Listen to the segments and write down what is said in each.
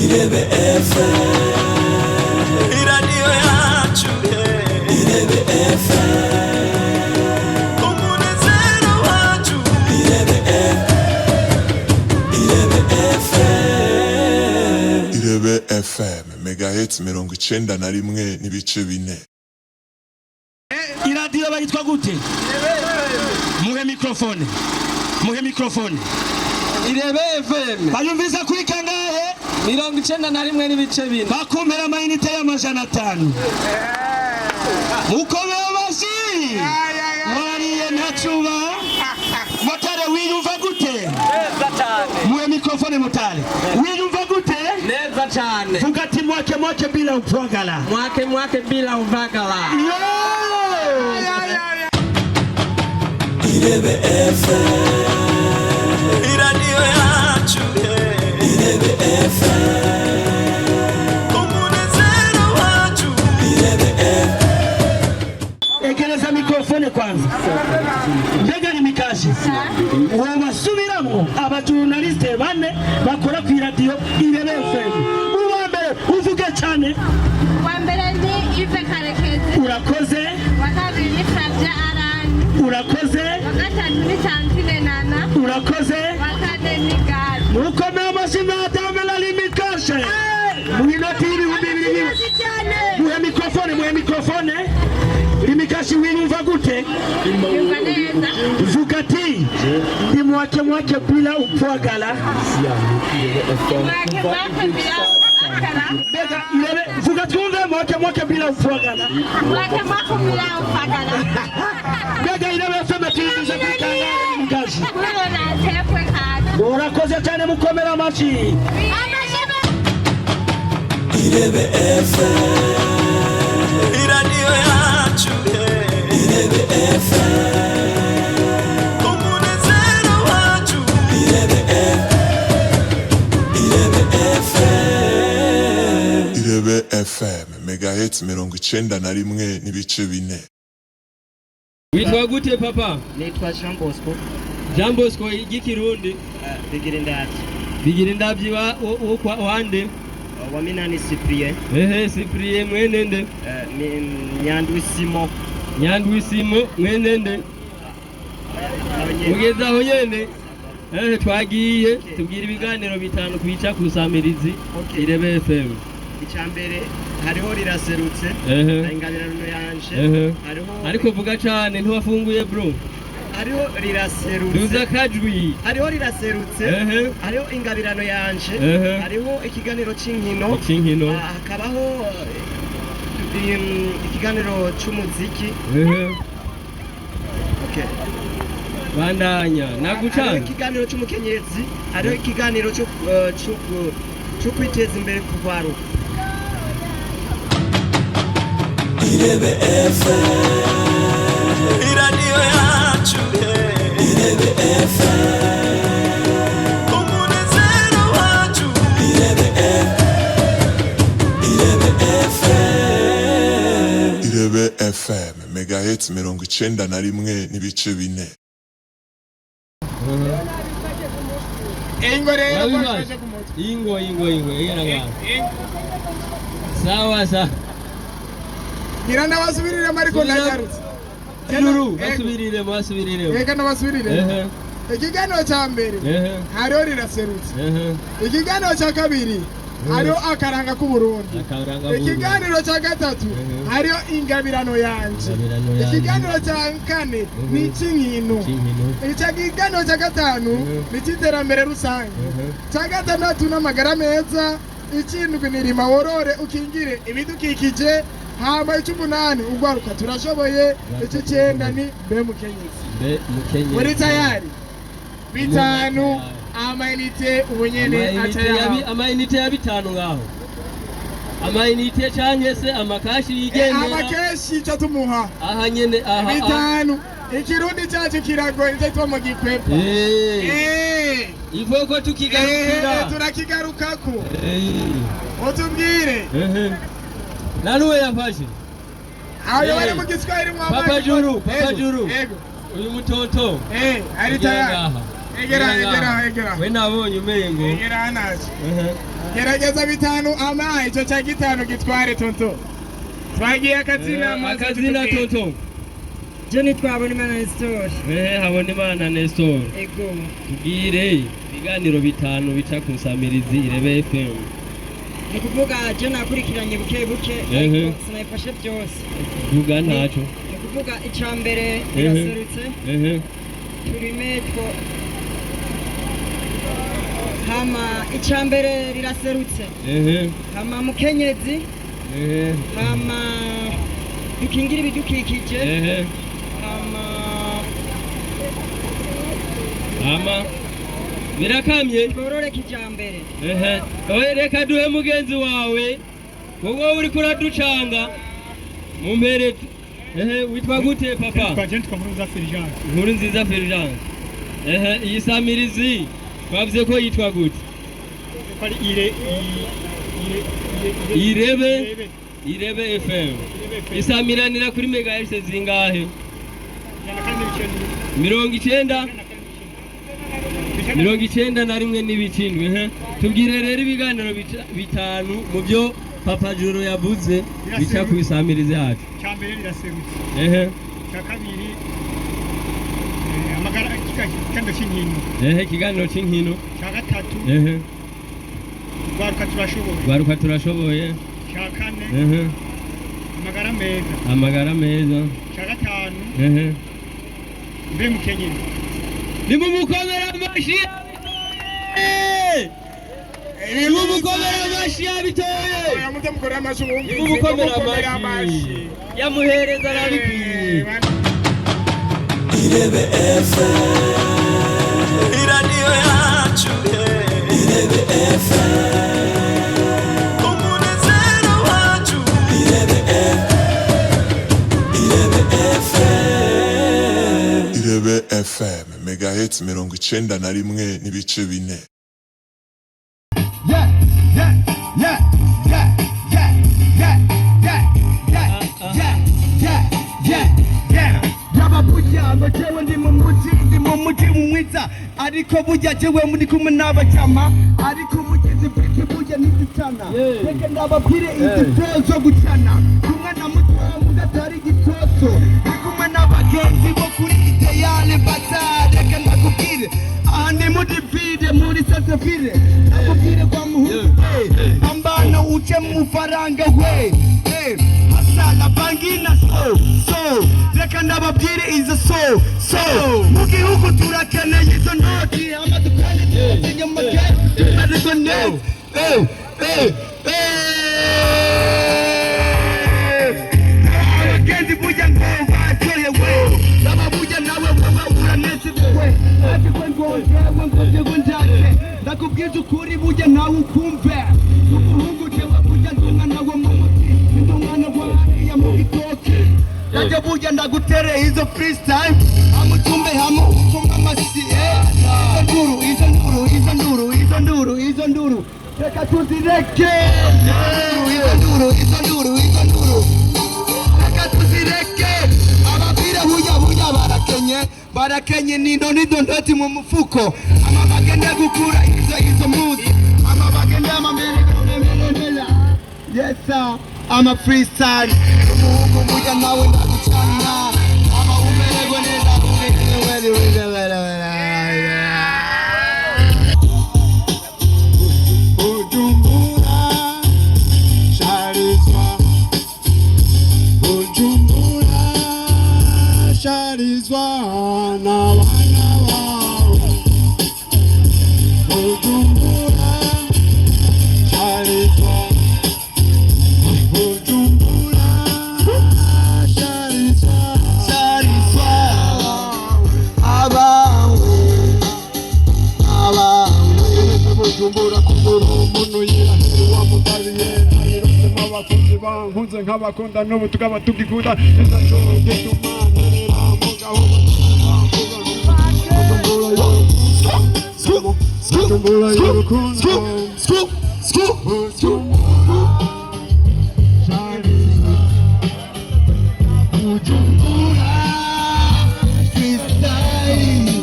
Irebe FM, iradiyo yacu, Irebe FM, umunezero wacu, Irebe FM, Irebe FM, megahertz 91 n'ibice 4. Iradiyo bayitwa gute? Muhe mikrofone. Irebe FM bayumvisa kuri kangahe? 91 n'ibice 4. bakumpera amayinite y'amajana 5. Mukomeye amashyi. Mwariye ntacuba. Mutare wiyumva gute? Neza cyane. Muhe mikrofone Mutare. Wiyumva gute? Neza cyane. Vuga ati mwake bila upwagala. Mwake bila uvagala. Irebe FM, iradiyo yacu, Irebe FM, umunezero wacu, Irebe FM. Egereza mikrofone kwanza. Mbega ni mikashi. Wabasubiramo abajurnaliste bane bakora ku iradiyo Irebe FM. Uwambere uvuge cyane. Wambere ni Ive Karekezi. Urakoze. Wakabiri ni Fabia Arani. Urakoze. Wakatatu ni Tantine Nana. Urakoze. Wakane ni Gari. Mukomeye amashyi Madame la Limikashe. Mwinoti ibihumbi bibiri. Muhe mikrofone. Limikashi wiyumva gute? Yumva neza. Vuga ati ndi mwake bila upwagala. Mwake bila upwagala. Bega Irebe vuga twumve mwake bila upwagala. Mwake bila upwagala. Bega Irebe FM tuyize kukanga Limikashi. Kurona tepwe kati. Urakoze cyane mukomera amashyi. Irebe FM, iradiyo yacu, Irebe FM, umunezero wacu, Irebe FM, Irebe FM, megahertz 91 n'ibice 4. Witwa gute papa? Nitwa Jean Bosco. Jean Bosco igikirundi. Bigirindavyi wa wande. Wa Minani Cyprien. Cyprien mwenende. Nyandwisimo mwenende. Ugeza aho nyene. Twagiye tubwira ibiganiro bitanu kwica kusamirizi Irebe FM. Icambere hariho riraserutse. Ingabirano yanje. Ariko vuga cyane ntiwafunguye bro. Hariho riraserutse. Duza kajwi. Hariho riraserutse. Hariho ingabirano yanje. Hariho ikiganiro c'inkino. Hakabaho ikiganiro c'umuziki. Okay. Bandanya nagucana. Hariho ikiganiro c'umukenyezi. Hariho ikiganiro cyo kwiteza imbere kugwaruka. Irebe FM, iradiyo yacu, Irebe FM, umunezero wacu, Irebe FM, Irebe FM, megahertz 91 n'ibice 4. Ingo sawa. Iranda basubirire mariko nagarutse. Basubirire. Reka nabasubirire. Ikiganiro cya mbere hariho riraserutse. Ikiganiro cya kabiri hariho akaranga k'Uburundi. Ikiganiro cya gatatu hariho ingabirano yanje. Ikiganiro cya kane ni icy'inkino. Ikiganiro cya gatanu ni icy'iterambere rusange. Cya gatandatu n'amagara meza. Icy'indwi ni rima worore ukingire ibidukikije. Hamba icy'umunani ugwaruka turashoboye. Icy'icenda ni be mukenyezi. Muri tayari bitanu amayinite ubunyene ataya amayinite ya bitanu ngaho. Amayinite cyangwa se amakashi yigendera. Amakashi cyo tumuha. Aha nyene aha. Bitanu. Ikirundi cyacu kiragoye cyo mu gikwepo. Ivoko tukigarukira. Turakigarukako. Otubwire. Nanuwe yafashe. Ayo bari mu Giswahili Papa Juru. Uyu mutonto. Ari tayari. egera we nabonye umengo egera hanaje gerageza bitanu ama icyo cya gitanu gitware tonto twagiye akazina tonto je nitwabona Imana Nestor habona Imana Nestor ego tubwire ibiganiro bitanu bica ku Nsamirizi Irebe FM. ni kuvuga je nakurikiranye buke sinayifashe byose vuga ntacyo ni kuvuga icambere iraserutse turimetwo hama icambere riraserutse hama mukenyezi hama dukingira ibidukikije hama birakamye tworore kijambere oye reka duhe mugenzi wawe wowe uri kuraducanga mumpere witwa gute papa nkuru nziza Fulgence iyi Nsamirizi twavuze ko yitwa gute Irebe FM isamiranira kuri megahertz zingahe 91 n'ibicindwe tubwire rero ibiganiro bitanu mu byo Papa Juro yavuze bica ku Nsamirizi yacu. cyambere riraserutse cyakabiri amagara kikando cy'inkino kiganiro cy'inkino cyakatatu Gwaruka turashoboye cyakane amagara meza cyakatanu mbe mukenyezi nimumukomera amashi nimumukomera amashi yabitoye nimumukomera amashi yamuhereza arabikwiye Irebe FM iradiyo yacu Irebe FM umunezero wacu Irebe FM megahertz 91 n'ibice 4. Jewe ndi mu muji mwiza ariko burya jewe muri kumwe n'abajama ariko mugeze peke burya n'igitana reke ndababwire igitozo gucana kumwe na muto mugatari igitozo kumwe n'abagenzi bo kuri Iteyale Bazar reke ndakubwire ahandi mudivide muri Sasafire ndakubwire kwa muhungu ambana uce mu faranga we hasala bangina so reka ndababwire izo so mu gihugu turakeneye izo noti amadukani inyuma ariko neza abagenzi burya ngo batoyewe n'ababurya nawe wowe uranezerewe ati kwe ngo njake ndakubwiza ukuri burya nawe ukumve umuhungu jewe burya ndi umwana wo mu muti ndi umwana wariya mu gitoki najya burya ndagutere izo freestyle amutumbe hamutumba amasi izo nduru reka tuzireke izo nduru reka tuzireke ababwire burya barakenye nindo ndoti mu mufuko amabagende gukura izo muzi amabagende amamera yes sir I'm a freestyle umuhungu burya nawe ndagucana ama umererwe neza Bujumbura sharizwa na wana wao Bujumbura sharizwa Bujumbura kubura umuntu yirahira wa mutariye ayirosema abakunzi bankunze nk'abakunda n'ubu tukaba tugikunda ndashoboye tumanirira mugaho Bujumbura y'urukundo Bujumbura freestyle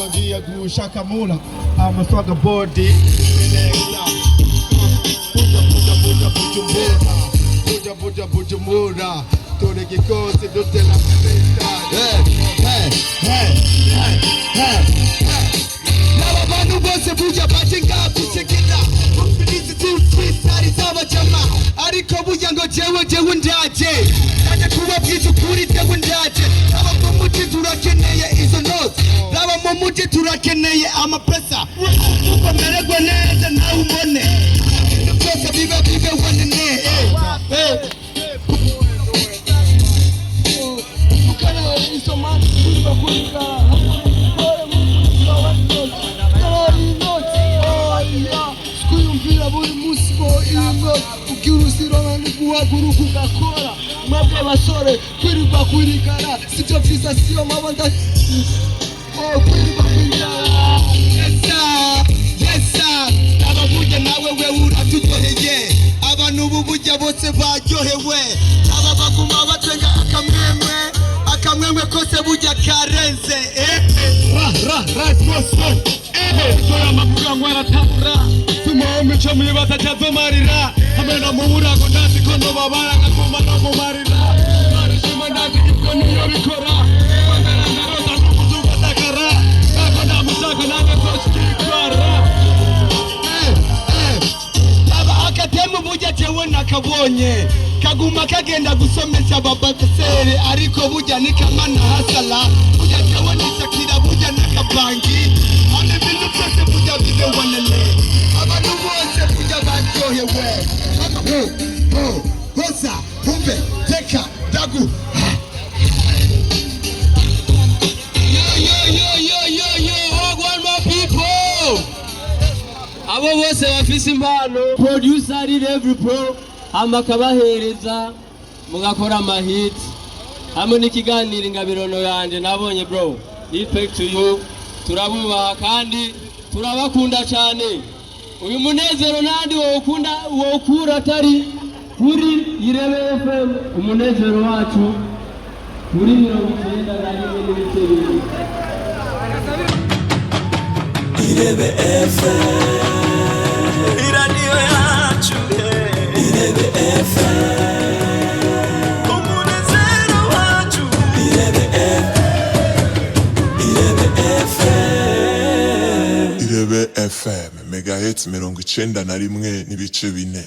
ngiye gushakamura amaswaga body Bujumbura tore kikosi dote la pesta Laba bantu bose buja bajinga kusekera Mupinizi tutwisari zaba jama Ariko buja ngo jewe ndaje Ndaje kubabwiza ukuri jewe ndaje Laba mu muti turakeneye izo notes Laba mu muti turakeneye amapesa Ukomererwe neza nawe umbone Byose bibe wanene Skuyumvira buri musi bo ingo ukirusirana n'iguhaguruka ugakora mwebwe basore kwirirwa kwirigara sivyo vyiza siyo mabanda kwirirwa kwirigara yesa ababurya nawe we uraturyoheye abantu b'uburya bose baryohewe aba baguma batwenga akamwemwe kose burya karenze Tora makura ngwara tabura Tumaome chomi batachazo marira Hamena muburago ndasi kono babara Ngakuma no mumarira Marishima ndasi ikoni yorikora Mandara ndarota nukutu batakara Kakona musaka nanga toshikikara Aba akatemu buja chewe nakabonye Kaguma kagenda gusomesha babakasere Ariko buja nikamana hasala Buja chewe nisakira buja nakabangi Ibintu byose buja bibe wanene Abantu bose buja baryohewe Hosa, humbe, teka, dagu Yo, one more people abo bose bafise impano producer ari every pro amakabahereza mugakora amahit hamwe n'ikiganiro Ingabirono yanje nabonye bro respect to you turabubaha kandi turabakunda cyane uyu munezero nandi wokura atari kuri Irebe FM umunezero wacu kuri 90 n'ibice bibiri Irebe FM iradiyo yacu Irebe FM umunezero wacu Irebe FM Irebe FM megahits 91 n'ibice 4